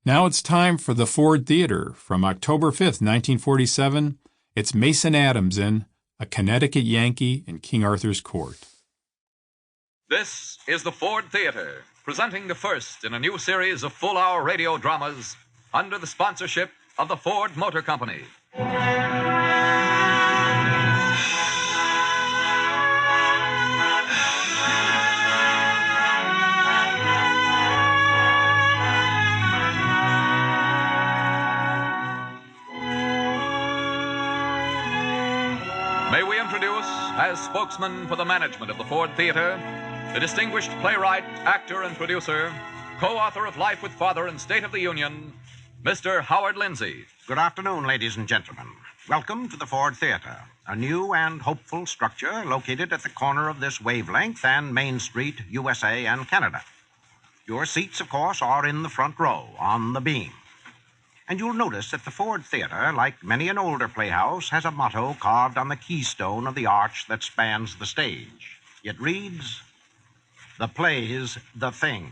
Now it's time for the Ford Theater. From October 5th, 1947, it's Mason Adams in A Connecticut Yankee in King Arthur's Court. This is the Ford Theater, presenting the first in a new series of full-hour radio dramas under the sponsorship of the Ford Motor Company. May we introduce, as spokesman for the management of the Ford Theater, the distinguished playwright, actor, and producer, co-author of Life with Father and State of the Union, Mr. Howard Lindsay. Good afternoon, ladies and gentlemen. Welcome to the Ford Theater, a new and hopeful structure located at the corner of this Wavelength and Main Street, USA and Canada. Your seats, of course, are in the front row, on the beam. And you'll notice that the Ford Theater, like many an older playhouse, has a motto carved on the keystone of the arch that spans the stage. It reads, "The play's the thing."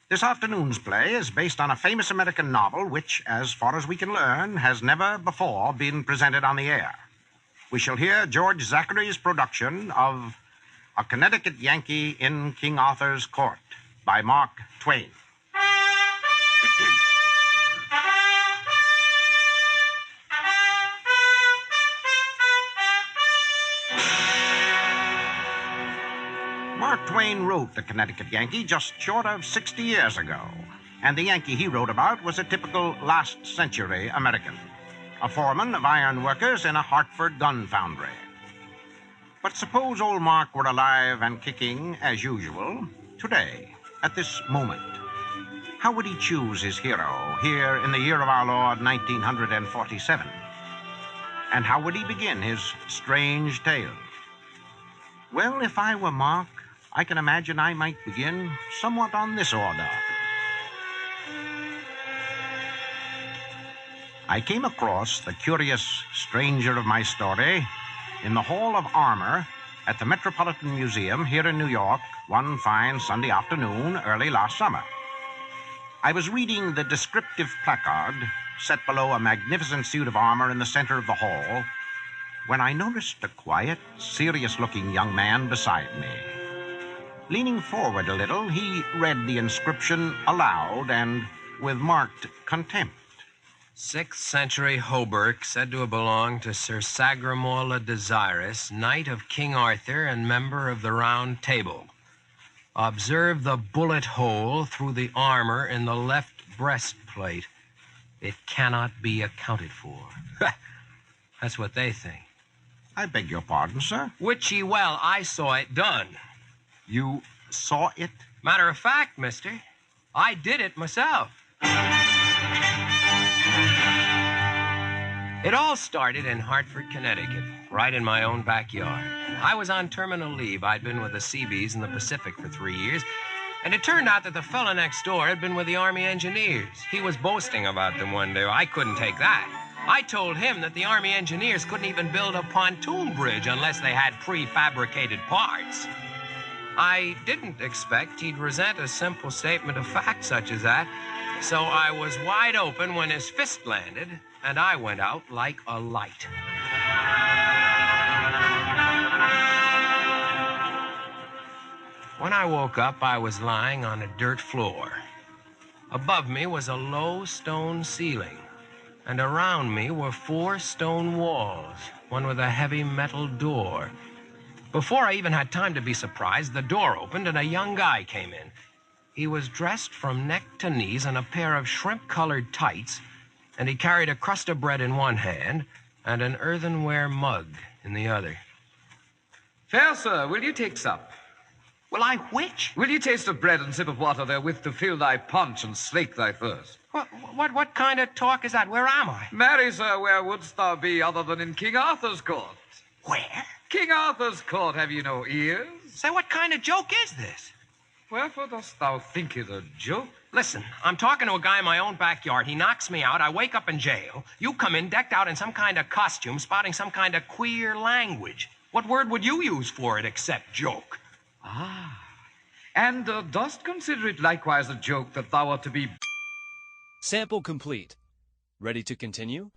This afternoon's play is based on a famous American novel which, as far as we can learn, has never before been presented on the air. We shall hear George Zachary's production of A Connecticut Yankee in King Arthur's Court by Mark Twain. Mark Twain wrote The Connecticut Yankee just short of 60 years ago, and the Yankee he wrote about was a typical last-century American, a foreman of iron workers in a Hartford gun foundry. But suppose old Mark were alive and kicking as usual, today, at this moment. How would he choose his hero here in the year of our Lord, 1947? And how would he begin his strange tale? Well, if I were Mark, I can imagine I might begin somewhat on this order. I came across the curious stranger of my story in the Hall of Armor at the Metropolitan Museum here in New York one fine Sunday afternoon early last summer. I was reading the descriptive placard set below a magnificent suit of armor in the center of the hall when I noticed a quiet, serious-looking young man beside me. Leaning forward a little, he read the inscription aloud and with marked contempt. 6th century hauberk, said to have belonged to Sir Sagramor le Desirous, knight of King Arthur and member of the Round Table. Observe the bullet hole through the armor in the left breastplate. It cannot be accounted for. That's what they think. I beg your pardon, sir? Wit ye well, I saw it done. You saw it? Matter of fact, mister, I did it myself. It all started in Hartford, Connecticut, right in my own backyard. I was on terminal leave. I'd been with the Seabees in the Pacific for 3 years, and it turned out that the fella next door had been with the Army Engineers. He was boasting about them one day. I couldn't take that. I told him that the Army Engineers couldn't even build a pontoon bridge unless they had prefabricated parts. I didn't expect he'd resent a simple statement of fact such as that, so I was wide open when his fist landed, and I went out like a light. When I woke up, I was lying on a dirt floor. Above me was a low stone ceiling, and around me were 4 stone walls, one with a heavy metal door. Before I even had time to be surprised, the door opened and a young guy came in. He was dressed from neck to knees in a pair of shrimp-colored tights, and he carried a crust of bread in one hand and an earthenware mug in the other. Fair sir, will you take sup? Will I which? Will you taste of bread and sip of water therewith to fill thy paunch and slake thy thirst? What kind of talk is that? Where am I? Marry, sir, where wouldst thou be other than in King Arthur's court? Where? King Arthur's court, have you no ears? Say, what kind of joke is this? Wherefore dost thou think it a joke? Listen, I'm talking to a guy in my own backyard. He knocks me out. I wake up in jail. You come in decked out in some kind of costume, spouting some kind of queer language. What word would you use for it except joke? Ah, and dost consider it likewise a joke that thou art to be Sample complete. Ready to continue?